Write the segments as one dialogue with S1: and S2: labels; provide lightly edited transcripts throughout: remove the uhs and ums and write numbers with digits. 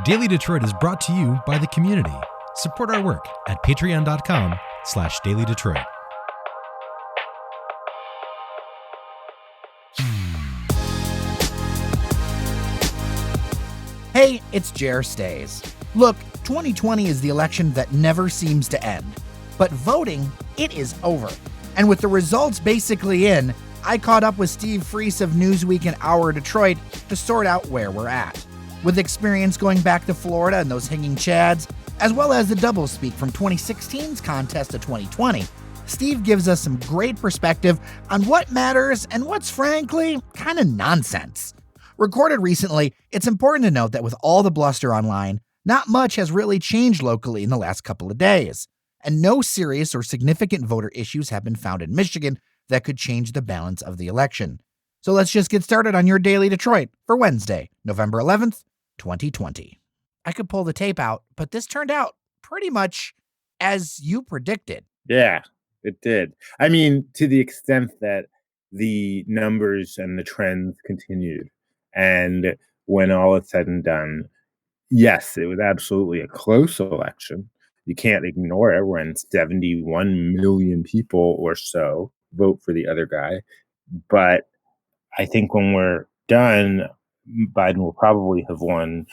S1: Daily Detroit is brought to you by the community. Support our work at patreon.com/dailydetroit.
S2: Hey, it's Jer Stays. Look, 2020 is the election that never seems to end. But voting, it is over. And with the results basically in, I caught up with Steve Freese of Newsweek and Hour Detroit to sort out where we're at. With experience going back to Florida and those hanging chads, as well as the doublespeak from 2016's contest to 2020, Steve gives us some great perspective on what matters and what's frankly kind of nonsense. Recorded recently, it's important to note that with all the bluster online, not much has really changed locally in the last couple of days, and no serious or significant voter issues have been found in Michigan that could change the balance of the election. So let's just get started on your Daily Detroit for Wednesday, November 11th, 2020. I could pull the tape out, but this turned out pretty much as you predicted.
S3: Yeah, it did. I mean, to the extent that the numbers and the trends continued. And when all is said and done, yes, it was absolutely a close election. You can't ignore it when 71 million people or so vote for the other guy. But I think when we're done, Biden will probably have won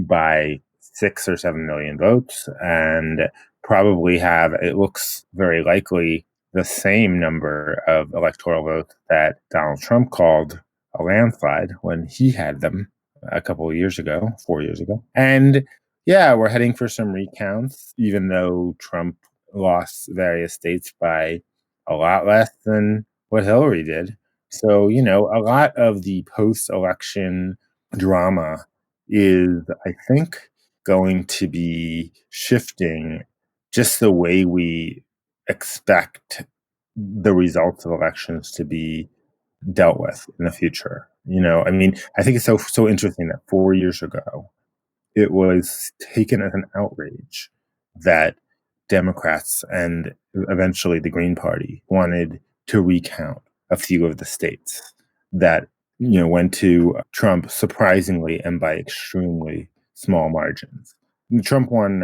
S3: by 6 or 7 million votes and probably have, it looks very likely, the same number of electoral votes that Donald Trump called a landslide when he had them a couple of years ago, 4 years ago. And yeah, we're heading for some recounts, even though Trump lost various states by a lot less than what Hillary did. So, you know, a lot of the post-election drama is, I think, going to be shifting just the way we expect the results of elections to be dealt with in the future. You know, I mean, I think it's so interesting that 4 years ago, it was taken as an outrage that Democrats and eventually the Green Party wanted to recount a few of the states that, you know, went to Trump surprisingly and by extremely small margins. Trump won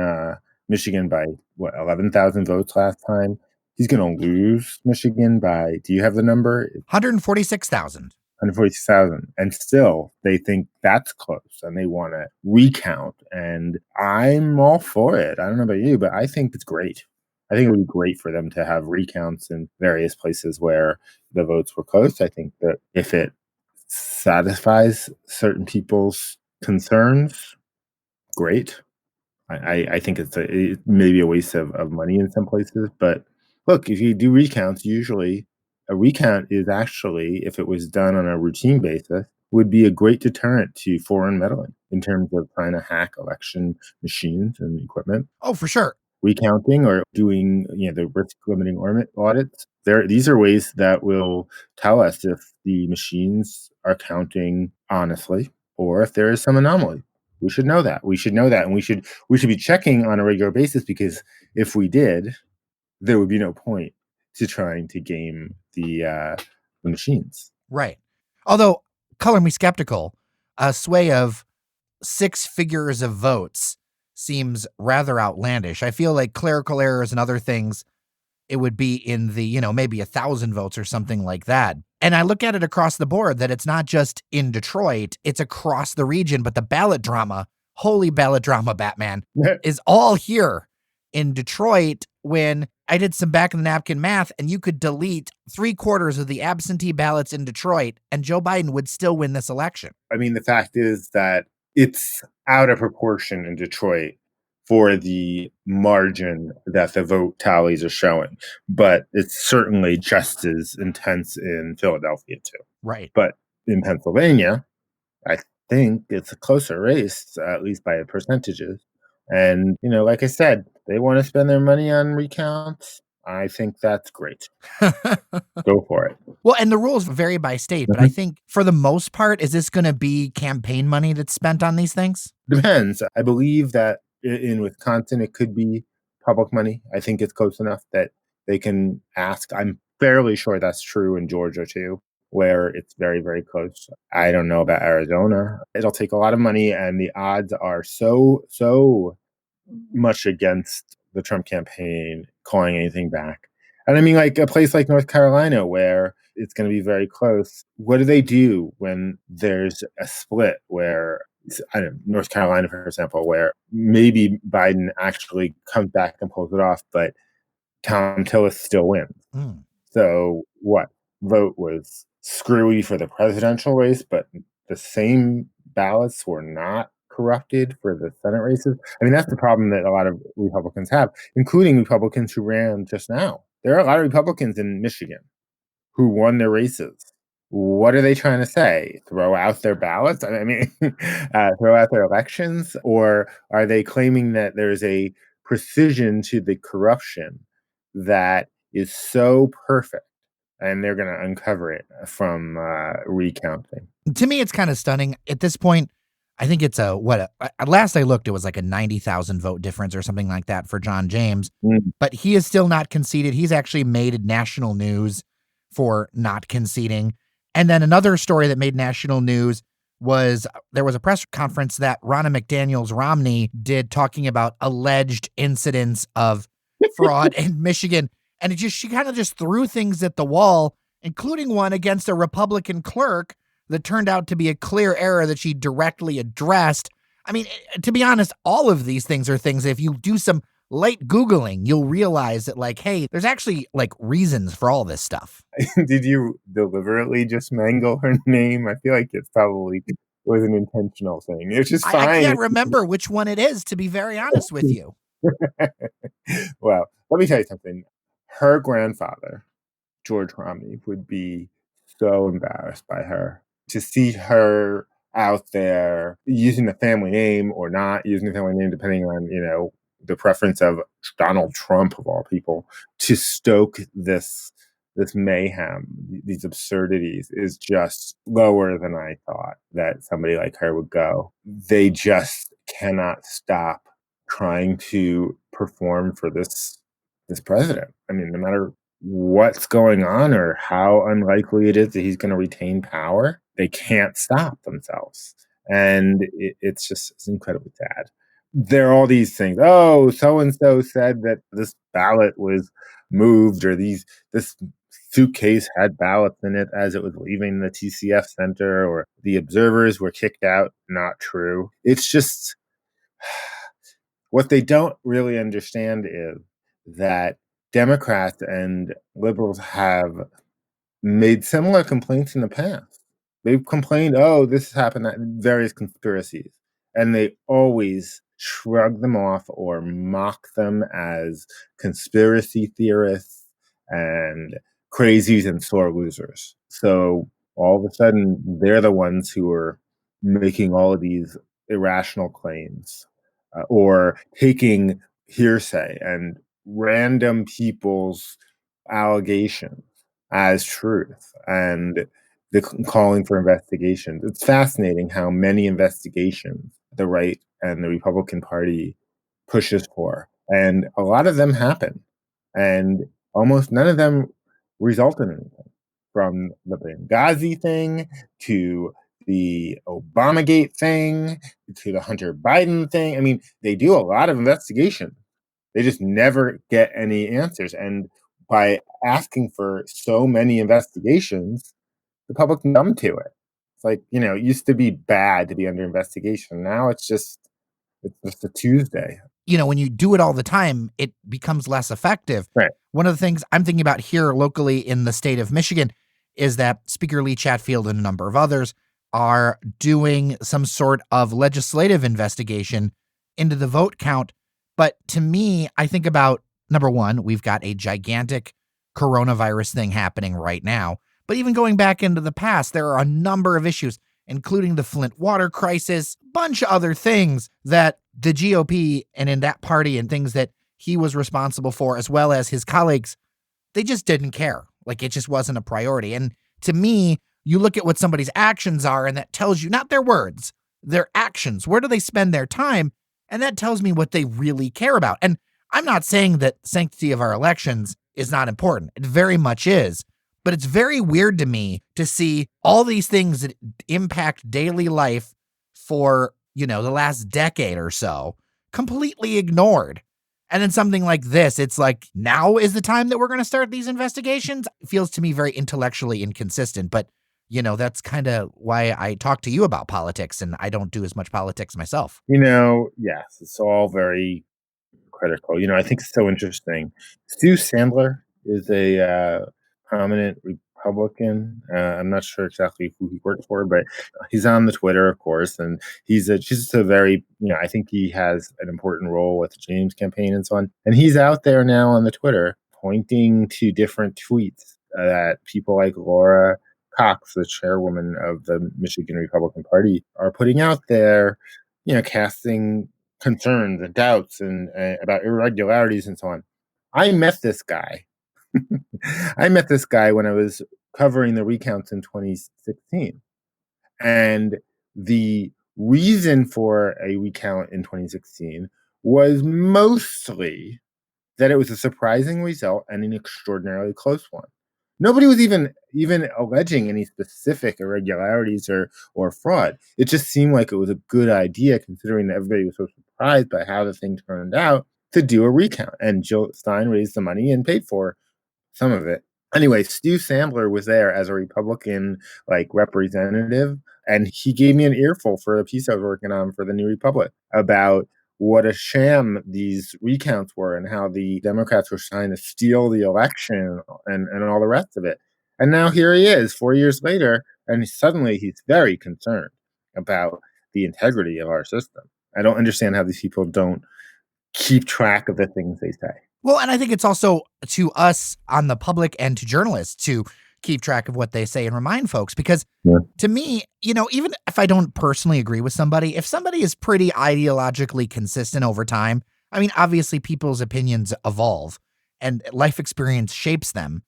S3: Michigan by, 11,000 votes last time. He's going to lose Michigan by, do you have the number?
S2: 146,000.
S3: 146,000. And still, they think that's close and they want to recount. And I'm all for it. I don't know about you, but I think it's great. I think it would be great for them to have recounts in various places where the votes were close. I think that if it satisfies certain people's concerns, great. I think it may be a waste of money in some places. But look, if you do recounts, usually a recount is actually, if it was done on a routine basis, would be a great deterrent to foreign meddling in terms of trying to hack election machines and equipment.
S2: Oh, for sure.
S3: Recounting or doing, you know, the risk limiting audits. These are ways that will tell us if the machines are counting honestly or if there is some anomaly. We should know that. And we should be checking on a regular basis, because if we did, there would be no point to trying to game the machines.
S2: Right. Although, color me skeptical, a sway of 6 figures of votes seems rather outlandish. I feel like clerical errors and other things, it would be in the, you know, maybe 1,000 votes or something like that. And I look at it across the board that it's not just in Detroit, it's across the region, but the ballot drama, holy ballot drama, Batman, is all here in Detroit. When I did some back of the napkin math, and you could delete 3/4 of the absentee ballots in Detroit and Joe Biden would still win this election.
S3: I mean, the fact is that it's out of proportion in Detroit for the margin that the vote tallies are showing. But it's certainly just as intense in Philadelphia, too.
S2: Right.
S3: But in Pennsylvania, I think it's a closer race, at least by the percentages. And, you know, like I said, they want to spend their money on recounts. I think that's great. Go for it.
S2: Well, and the rules vary by state, but I think for the most part, is this going to be campaign money that's spent on these things?
S3: Depends. I believe that in Wisconsin, it could be public money. I think it's close enough that they can ask. I'm fairly sure that's true in Georgia, too. where it's very, very close. I don't know about Arizona. It'll take a lot of money, and the odds are so much against the Trump campaign calling anything back. And I mean, like a place like North Carolina, where it's going to be very close. What do they do when there's a split where, I don't know, North Carolina, for example, where maybe Biden actually comes back and pulls it off, but Tom Tillis still wins?
S2: Mm.
S3: So what? Vote was screwy for the presidential race, but the same ballots were not corrupted for the Senate races. I mean, that's the problem that a lot of Republicans have, including Republicans who ran just now. There are a lot of Republicans in Michigan who won their races. What are they trying to say? Throw out their ballots? I mean, throw out their elections? Or are they claiming that there's a precision to the corruption that is so perfect and they're going to uncover it from recounting?
S2: To me, it's kind of stunning. At this point, I think it's at last I looked, it was like a 90,000 vote difference or something like that for John James.
S3: Mm.
S2: But he is still not conceded. He's actually made national news for not conceding. And then another story that made national news was there was a press conference that Ronna McDaniels Romney did talking about alleged incidents of fraud in Michigan. And she kind of just threw things at the wall, including one against a Republican clerk that turned out to be a clear error that she directly addressed. I mean, to be honest, all of these things are things, if you do some light Googling, you'll realize that, like, hey, there's actually like reasons for all this stuff.
S3: Did you deliberately just mangle her name? I feel like it probably was an intentional thing. It's just fine.
S2: I can't remember which one it is, to be very honest with you.
S3: Well, let me tell you something. Her grandfather, George Romney, would be so embarrassed by her. To see her out there using the family name or not using the family name, depending on, the preference of Donald Trump, of all people, to stoke this mayhem, these absurdities, is just lower than I thought that somebody like her would go. They just cannot stop trying to perform for this president. I mean, no matter what's going on or how unlikely it is that he's going to retain power, they can't stop themselves. And it's incredibly sad. There are all these things. Oh, so-and-so said that this ballot was moved, or this suitcase had ballots in it as it was leaving the TCF center, or the observers were kicked out. Not true. It's just what they don't really understand is that Democrats and liberals have made similar complaints in the past. They've complained, oh, this happened, that various conspiracies, and they always shrug them off or mock them as conspiracy theorists and crazies and sore losers. So all of a sudden, they're the ones who are making all of these irrational claims, or taking hearsay and random people's allegations as truth, and calling for investigations. It's fascinating how many investigations the right and the Republican Party pushes for, and a lot of them happen, and almost none of them result in anything. From the Benghazi thing to the Obamagate thing to the Hunter Biden thing. I mean, they do a lot of investigation. They just never get any answers. And by asking for so many investigations, the public numb to it. It's like, it used to be bad to be under investigation. Now it's just a Tuesday.
S2: When you do it all the time, it becomes less effective.
S3: Right.
S2: One of the things I'm thinking about here locally in the state of Michigan is that Speaker Lee Chatfield and a number of others are doing some sort of legislative investigation into the vote count. But to me, I think about, number one, we've got a gigantic coronavirus thing happening right now. But even going back into the past, there are a number of issues, including the Flint water crisis, bunch of other things that the GOP and in that party and things that he was responsible for, as well as his colleagues, they just didn't care. Like, it just wasn't a priority. And to me, you look at what somebody's actions are, and that tells you not their words, their actions. Where do they spend their time? And that tells me what they really care about. And I'm not saying that sanctity of our elections is not important. It very much is. But it's very weird to me to see all these things that impact daily life for, the last decade or so completely ignored. And then something like this, it's like, now is the time that we're going to start these investigations? It feels to me very intellectually inconsistent, but that's kind of why I talk to you about politics, and I don't do as much politics myself.
S3: Yes, it's all very critical. I think it's so interesting. Stu Sandler is a prominent Republican. I'm not sure exactly who he works for, but he's on the Twitter, of course, and he's just a very, I think he has an important role with the James campaign and so on. And he's out there now on the Twitter pointing to different tweets that people like Laura Cox, the chairwoman of the Michigan Republican Party, are putting out there, casting concerns and doubts and about irregularities and so on. I met this guy. I met this guy when I was covering the recounts in 2016. And the reason for a recount in 2016 was mostly that it was a surprising result and an extraordinarily close one. Nobody was even alleging any specific irregularities or fraud. It just seemed like it was a good idea, considering that everybody was so surprised by how the thing turned out, to do a recount. And Jill Stein raised the money and paid for some of it. Anyway, Stu Sandler was there as a Republican representative, and he gave me an earful for a piece I was working on for the New Republic about what a sham these recounts were and how the Democrats were trying to steal the election and all the rest of it. And now here he is 4 years later, and suddenly he's very concerned about the integrity of our system. I don't understand how these people don't keep track of the things they say.
S2: Well, and I think it's also to us on the public and to journalists to keep track of what they say and remind folks, because to me, even if I don't personally agree with somebody, if somebody is pretty ideologically consistent over time, I mean, obviously people's opinions evolve and life experience shapes them.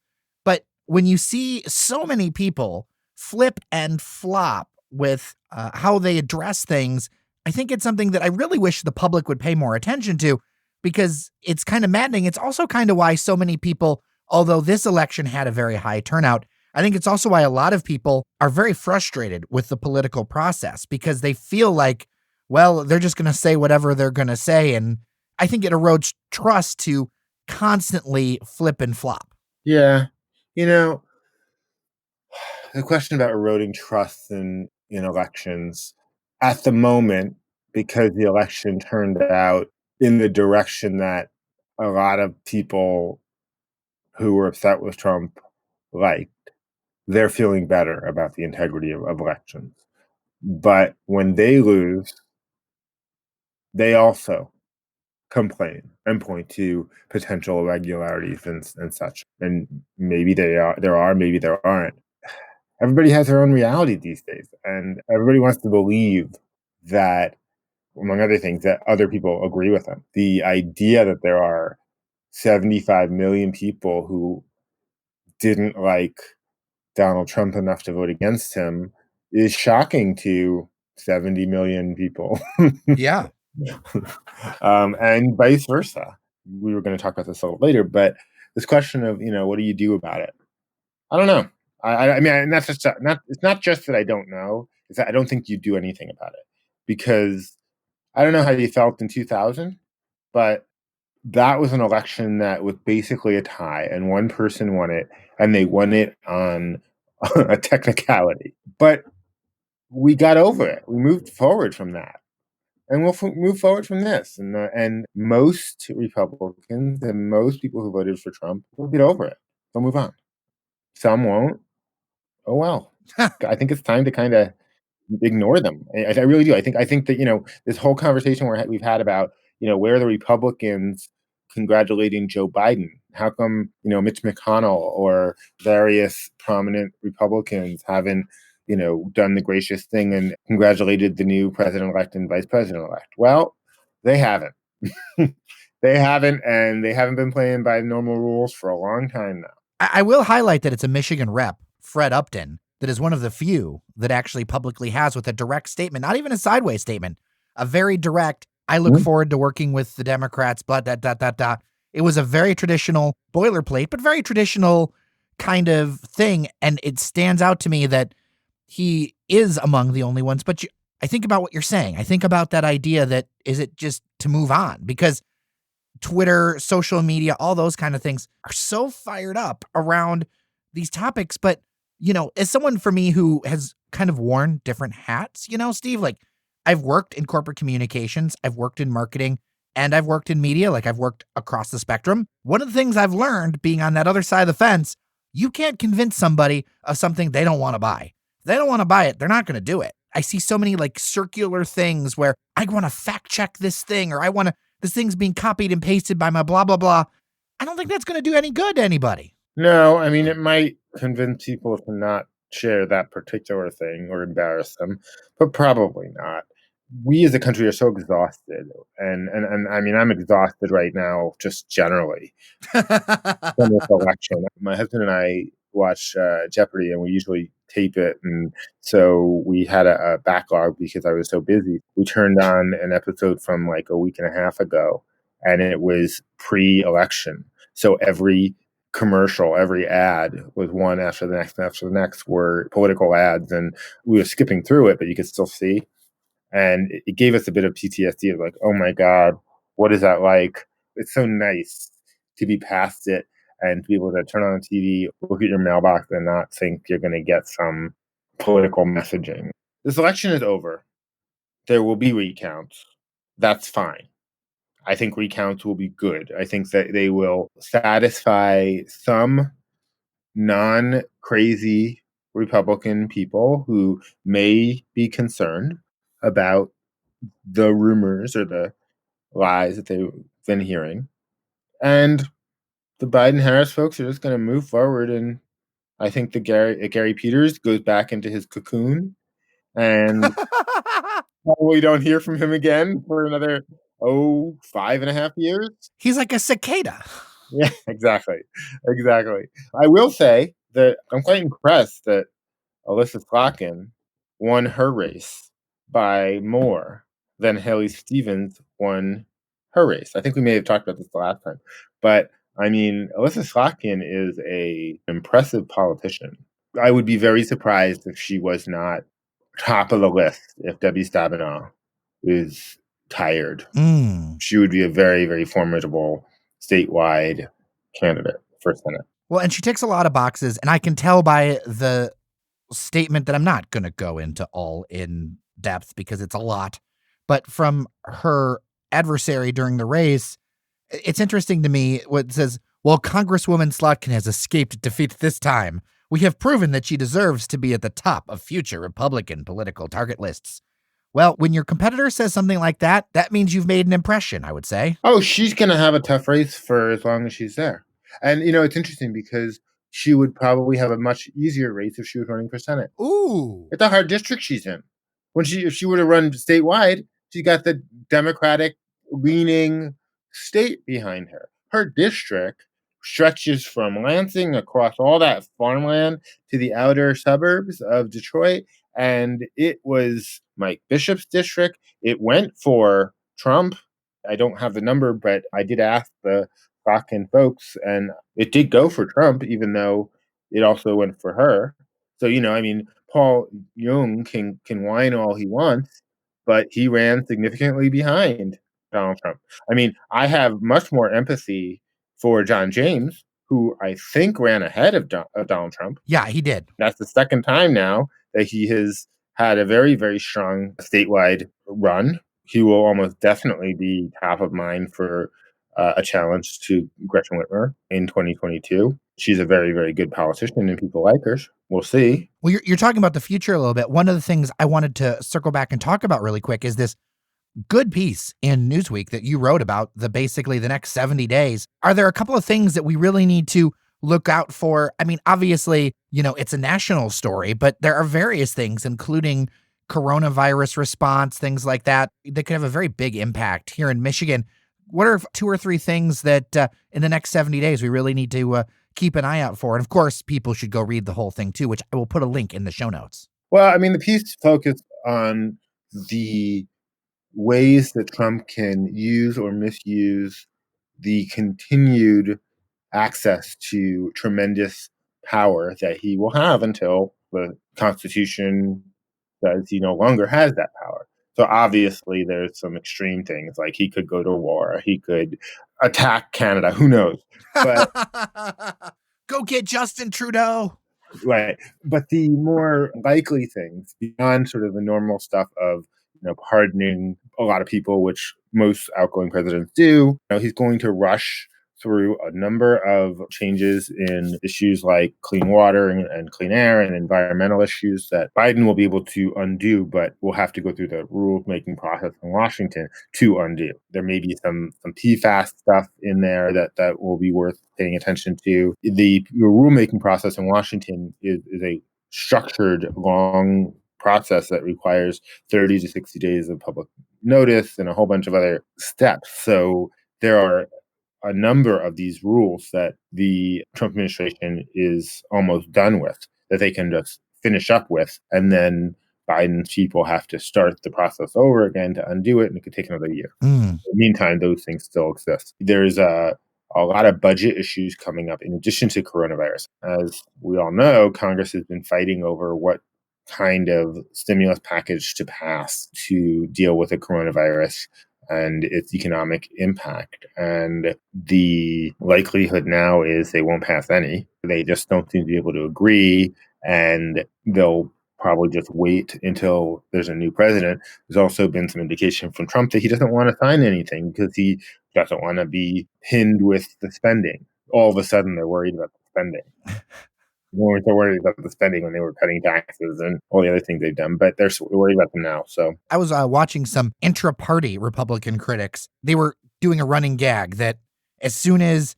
S2: But when you see so many people flip and flop with how they address things, I think it's something that I really wish the public would pay more attention to, because it's kind of maddening. It's also kind of why so many people, although this election had a very high turnout, I think it's also why a lot of people are very frustrated with the political process, because they feel like, well, they're just going to say whatever they're going to say. And I think it erodes trust to constantly flip and flop.
S3: Yeah. The question about eroding trust in elections at the moment, because the election turned out in the direction that a lot of people who were upset with Trump liked, they're feeling better about the integrity of elections. But when they lose, they also complain and point to potential irregularities and such. And maybe there are, maybe there aren't. Everybody has their own reality these days, and everybody wants to believe that, among other things, that other people agree with them. The idea that there are 75 million people who didn't like Donald Trump enough to vote against him is shocking to 70 million people.
S2: Yeah.
S3: And vice versa. We were going to talk about this a little later, but this question of, what do you do about it? I don't know. I mean, and that's just it's not just that I don't know, it's that I don't think you do anything about it, because I don't know how you felt in 2000, but that was an election that was basically a tie, and one person won it, and they won it on a technicality. But we got over it. We moved forward from that, and we'll move forward from this. And most Republicans and most people who voted for Trump will get over it. They'll move on. Some won't. Oh well. I think it's time to kind of ignore them. I really do. I think that this whole conversation we've had about where are the Republicans congratulating Joe Biden? How come Mitch McConnell or various prominent Republicans haven't done the gracious thing and congratulated the new president-elect and vice president-elect? Well, they haven't. They haven't, and they haven't been playing by normal rules for a long time now.
S2: I will highlight that it's a Michigan rep, Fred Upton, that is one of the few that actually publicly has, with a direct statement, not even a sideways statement, a very direct, I look forward to working with the Democrats, blah, blah, blah, blah, blah. It was a very traditional boilerplate, but very traditional kind of thing. And it stands out to me that he is among the only ones. But I think about what you're saying. I think about that idea that is it just to move on? Because Twitter, social media, all those kind of things are so fired up around these topics. But, as someone for me who has kind of worn different hats, Steve, like I've worked in corporate communications, I've worked in marketing, and I've worked in media. Like I've worked across the spectrum. One of the things I've learned being on that other side of the fence, you can't convince somebody of something they don't want to buy. If they don't want to buy it, they're not going to do it. I see so many like circular things where I want to fact check this thing, or this thing's being copied and pasted by my blah, blah, blah. I don't think that's going to do any good to anybody.
S3: No, I mean, it might convince people to not share that particular thing or embarrass them, but probably not. We as a country are so exhausted, and I mean, I'm exhausted right now just generally from this election. My husband and I watch Jeopardy, and we usually tape it, and so we had a backlog because I was so busy. We turned on an episode from like a week and a half ago, and it was pre-election. So every commercial, every ad was one after the next, after the next were political ads, and we were skipping through it, but you could still see. And it gave us a bit of PTSD of like, oh my God, what is that like? It's so nice to be past it and to be able to turn on the TV, look at your mailbox, and not think you're going to get some political messaging. This election is over. There will be recounts. That's fine. I think recounts will be good. I think that they will satisfy some non-crazy Republican people who may be concerned about the rumors or the lies that they've been hearing. And the Biden-Harris folks are just going to move forward. And I think the Gary Peters goes back into his cocoon and probably don't hear from him again for another, 5.5 years.
S2: He's like a cicada.
S3: Yeah, exactly. Exactly. I will say that I'm quite impressed that Alyssa Slotkin won her race by more than Haley Stevens won her race. I think we may have talked about this the last time. But I mean, Alyssa Slotkin is an impressive politician. I would be very surprised if she was not top of the list if Debbie Stabenow is tired. She would be a very, very formidable statewide candidate for Senate.
S2: Well, and she ticks a lot of boxes, and I can tell by the statement that I'm not going to go into all in depth because it's a lot, but from her adversary during the race, it's interesting to me what it says, while Congresswoman Slotkin has escaped defeat this time, we have proven that she deserves to be at the top of future Republican political target lists. Well, when your competitor says something like that, that means you've made an impression, I would say.
S3: Oh, she's going to have a tough race for as long as she's there. And, it's interesting because she would probably have a much easier race if she was running for Senate.
S2: Ooh.
S3: It's a hard district she's in. If she were to run statewide, she got the Democratic leaning state behind her. Her district stretches from Lansing across all that farmland to the outer suburbs of Detroit. And it was Mike Bishop's district. It went for Trump. I don't have the number, but I did ask the Bakken folks, and it did go for Trump, even though it also went for her. So, I mean, Paul Young can whine all he wants, but he ran significantly behind Donald Trump. I mean, I have much more empathy for John James, who I think ran ahead of Donald Trump.
S2: Yeah, he did.
S3: That's the second time now that he has had a very, very strong statewide run. He will almost definitely be top of mind for a challenge to Gretchen Whitmer in 2022. She's a very, very good politician and people like her. We'll see.
S2: Well, you're talking about the future a little bit. One of the things I wanted to circle back and talk about really quick is this good piece in Newsweek that you wrote about basically the next 70 days. Are there a couple of things that we really need to look out for? I mean, obviously, it's a national story, but there are various things, including coronavirus response, things like that could have a very big impact here in Michigan. What are 2 or 3 things that in the next 70 days we really need to keep an eye out for? And of course, people should go read the whole thing too, which I will put a link in the show notes.
S3: Well, I mean, the piece focused on the ways that Trump can use or misuse the continued access to tremendous power that he will have until the Constitution says he no longer has that power. So obviously, there's some extreme things like he could go to war, he could attack Canada, who knows? But
S2: Go get Justin Trudeau.
S3: right. But the more likely things beyond sort of the normal stuff of pardoning a lot of people, which most outgoing presidents do, he's going to rush through a number of changes in issues like clean water and clean air and environmental issues that Biden will be able to undo, but will have to go through the rule-making process in Washington to undo. There may be some PFAS stuff in there that will be worth paying attention to. The rulemaking process in Washington is a structured, long process that requires 30 to 60 days of public notice and a whole bunch of other steps. So there are a number of these rules that the Trump administration is almost done with, that they can just finish up with, and then Biden's people have to start the process over again to undo it, and it could take another year. In the meantime, those things still exist. There's a lot of budget issues coming up in addition to coronavirus. As we all know, Congress has been fighting over what kind of stimulus package to pass to deal with the coronavirus and its economic impact. And the likelihood now is they won't pass any. They just don't seem to be able to agree, and they'll probably just wait until there's a new president. There's also been some indication from Trump that he doesn't want to sign anything because he doesn't want to be pinned with the spending. All of a sudden, they're worried about the spending. They weren't so worried about the spending when they were cutting taxes and all the other things they've done, but they're worried about them now. So
S2: I was watching some intra-party Republican critics. They were doing a running gag that as soon as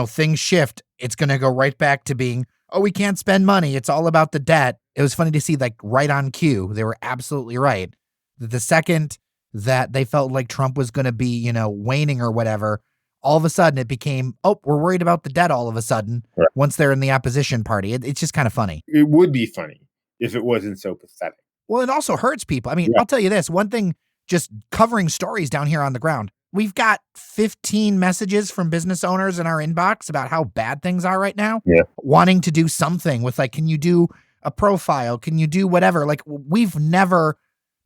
S2: things shift, it's going to go right back to being, oh, we can't spend money. It's all about the debt. It was funny to see, like, right on cue. They were absolutely right. The second that they felt like Trump was going to be, waning or whatever, all of a sudden it became, oh, we're worried about the debt all of a sudden. Right. Once they're in the opposition party. It's just kind of funny.
S3: It would be funny if it wasn't so pathetic.
S2: Well, it also hurts people. I mean, I'll tell you this, one thing, just covering stories down here on the ground. We've got 15 messages from business owners in our inbox about how bad things are right now.
S3: Yeah.
S2: Wanting to do something with, like, can you do a profile? Can you do whatever? Like,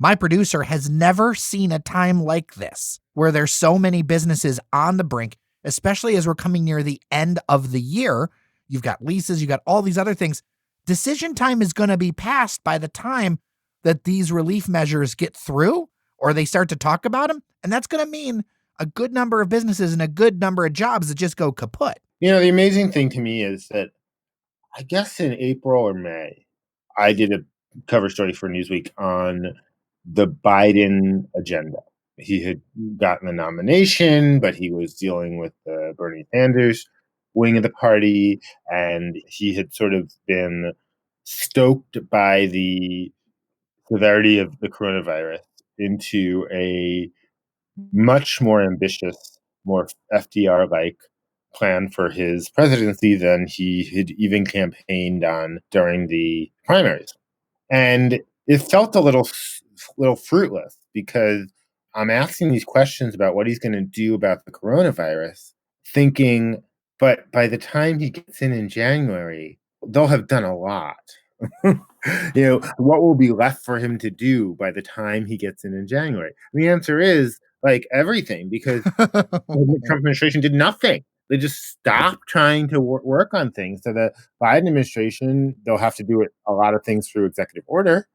S2: my producer has never seen a time like this where there's so many businesses on the brink, especially as we're coming near the end of the year. You've got leases, you've got all these other things. Decision time is going to be passed by the time that these relief measures get through or they start to talk about them. And that's going to mean a good number of businesses and a good number of jobs that just go kaput.
S3: The amazing thing to me is that I guess in April or May, I did a cover story for Newsweek on the Biden agenda. He had gotten the nomination, but he was dealing with the Bernie Sanders wing of the party, and he had sort of been stoked by the severity of the coronavirus into a much more ambitious, more FDR-like plan for his presidency than he had even campaigned on during the primaries. And it felt a little fruitless because I'm asking these questions about what he's going to do about the coronavirus, thinking, but by the time he gets in January, they'll have done a lot. What will be left for him to do by the time he gets in January? And the answer is, like, everything, because the Trump administration did nothing. They just stopped trying to work on things. So the Biden administration, they'll have to do a lot of things through executive order,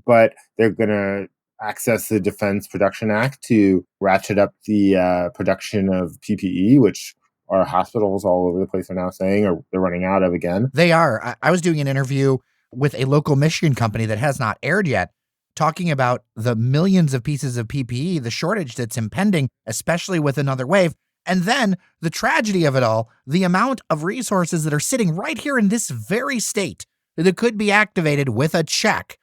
S3: but they're going to access the Defense Production Act to ratchet up the production of PPE, which our hospitals all over the place are now saying they're running out of again.
S2: They are. I was doing an interview with a local Michigan company that has not aired yet, talking about the millions of pieces of PPE, the shortage that's impending, especially with another wave. And then the tragedy of it all, the amount of resources that are sitting right here in this very state that could be activated with a check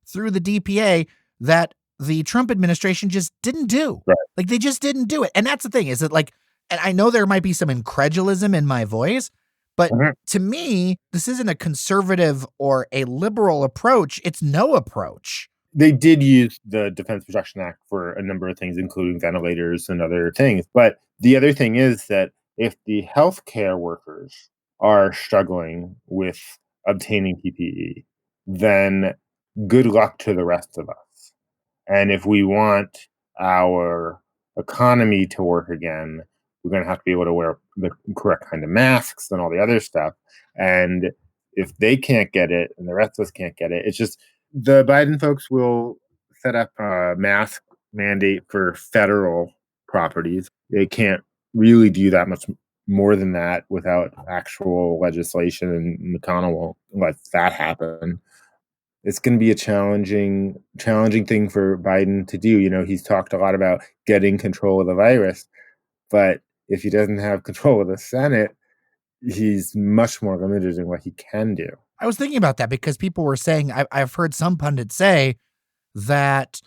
S2: through the DPA that the Trump administration just didn't do.
S3: Right.
S2: Like, they just didn't do it. And that's the thing, is that, like, and I know there might be some incredulism in my voice, but to me, this isn't a conservative or a liberal approach. It's no approach.
S3: They did use the Defense Production Act for a number of things, including ventilators and other things. But the other thing is that if the healthcare workers are struggling with obtaining PPE, then good luck to the rest of us. And if we want our economy to work again, we're going to have to be able to wear the correct kind of masks and all the other stuff. And if they can't get it and the rest of us can't get it, it's just the Biden folks will set up a mask mandate for federal properties. They can't really do that much more than that without actual legislation, and McConnell won't let that happen. It's going to be a challenging thing for Biden to do. He's talked a lot about getting control of the virus, but if he doesn't have control of the Senate, he's much more limited in what he can do.
S2: I was thinking about that because people were saying, I've heard some pundits say that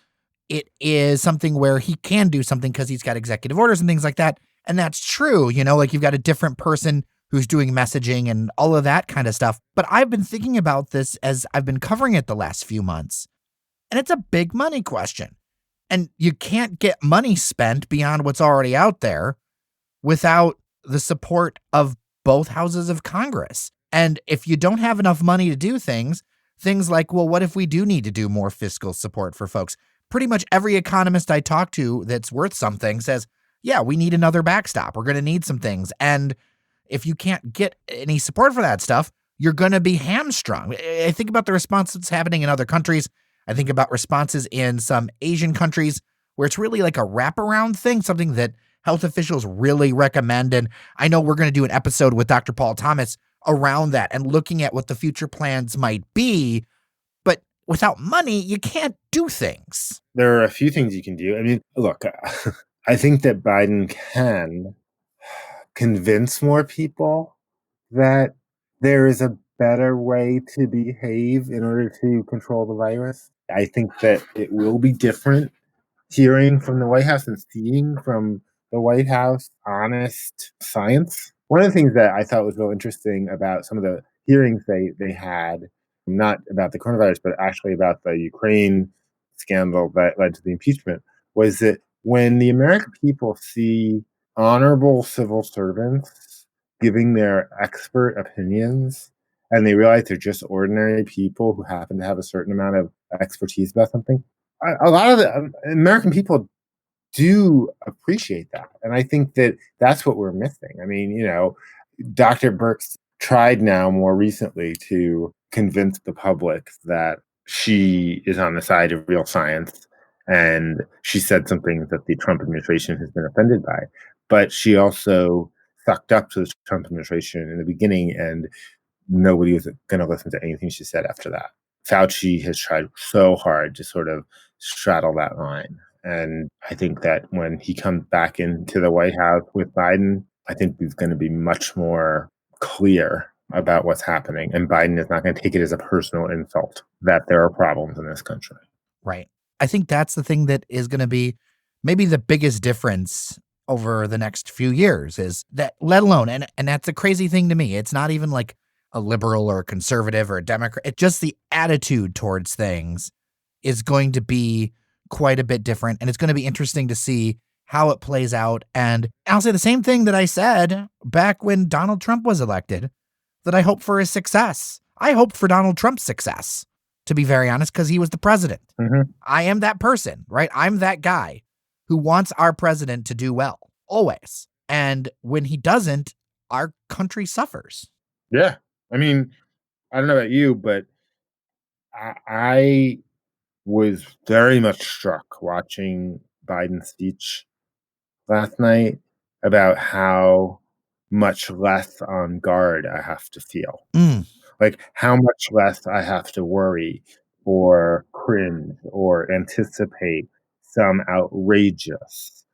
S2: it is something where he can do something because he's got executive orders and things like that. And that's true. Like you've got a different person who's doing messaging and all of that kind of stuff. But I've been thinking about this as I've been covering it the last few months. And it's a big money question. And you can't get money spent beyond what's already out there without the support of both houses of Congress. And if you don't have enough money to do things like, well, what if we do need to do more fiscal support for folks? Pretty much every economist I talk to that's worth something says, yeah, we need another backstop. We're going to need some things. And if you can't get any support for that stuff, you're going to be hamstrung. I think about the response that's happening in other countries. I think about responses in some Asian countries where it's really like a wraparound thing, something that health officials really recommend. And I know we're going to do an episode with Dr. Paul Thomas around that and looking at what the future plans might be. But without money, you can't do things.
S3: There are a few things you can do. I mean, look, I think that Biden can convince more people that there is a better way to behave in order to control the virus. I think that it will be different hearing from the White House and seeing from the White House honest science. One of the things that I thought was real interesting about some of the hearings they had, not about the coronavirus, but actually about the Ukraine scandal that led to the impeachment, was that when the American people see honorable civil servants giving their expert opinions, and they realize they're just ordinary people who happen to have a certain amount of expertise about something, a lot of the American people do appreciate that. And I think that that's what we're missing. I mean, Dr. Birx tried now more recently to convince the public that she is on the side of real science. And she said something that the Trump administration has been offended by. But she also sucked up to the Trump administration in the beginning, and nobody was going to listen to anything she said after that. Fauci has tried so hard to sort of straddle that line. And I think that when he comes back into the White House with Biden, I think he's going to be much more clear about what's happening. And Biden is not going to take it as a personal insult that there are problems in this country.
S2: Right. I think that's the thing that is going to be maybe the biggest difference over the next few years is that, let alone, and that's a crazy thing to me. It's not even like a liberal or a conservative or a Democrat. It's just the attitude towards things is going to be quite a bit different. And it's going to be interesting to see how it plays out. And I'll say the same thing that I said back when Donald Trump was elected, that I hope for his success. I hoped for Donald Trump's success, to be very honest, because he was the president.
S3: Mm-hmm.
S2: I am that person, right? I'm that guy who wants our president to do well, always. And when he doesn't, our country suffers.
S3: Yeah. I mean, I don't know about you, but I was very much struck watching Biden's speech last night about how much less on guard I have to feel. Like how much less I have to worry or cringe or anticipate some outrageous,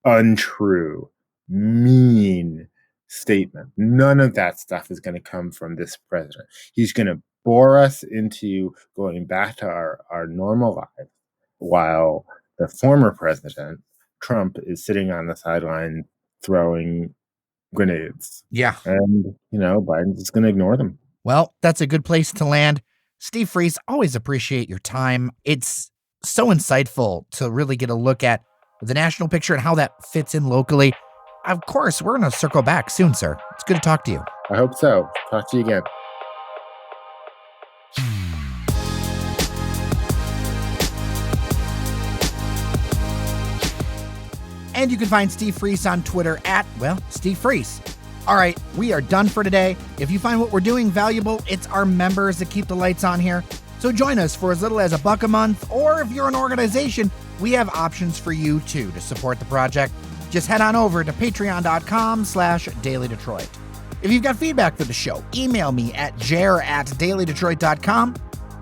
S3: untrue, mean statement. None of that stuff is going to come from this president. He's going to bore us into going back to our normal lives while the former president, Trump, is sitting on the sideline throwing grenades.
S2: Yeah.
S3: And, Biden's just going to ignore them.
S2: Well, that's a good place to land. Steve Freese, always appreciate your time. It's so insightful to really get a look at the national picture and how that fits in locally. of course, we're going to circle back soon, sir. It's good to talk to you.
S3: I hope so. Talk to you again.
S2: And you can find Steve Freese on Twitter at, Steve Freese. All right, we are done for today. If you find what we're doing valuable, it's our members that keep the lights on here. So join us for as little as $1 a month, or if you're an organization, we have options for you too to support the project. Just head on over to patreon.com/dailydetroit. If you've got feedback for the show, email me at jer@dailydetroit.com.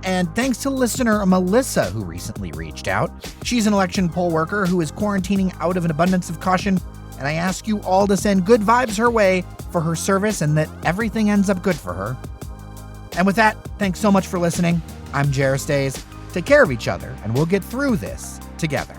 S2: And thanks to listener Melissa, who recently reached out. She's an election poll worker who is quarantining out of an abundance of caution. And I ask you all to send good vibes her way for her service and that everything ends up good for her. And with that, thanks so much for listening. I'm Jer Stays. Take care of each other, and we'll get through this together.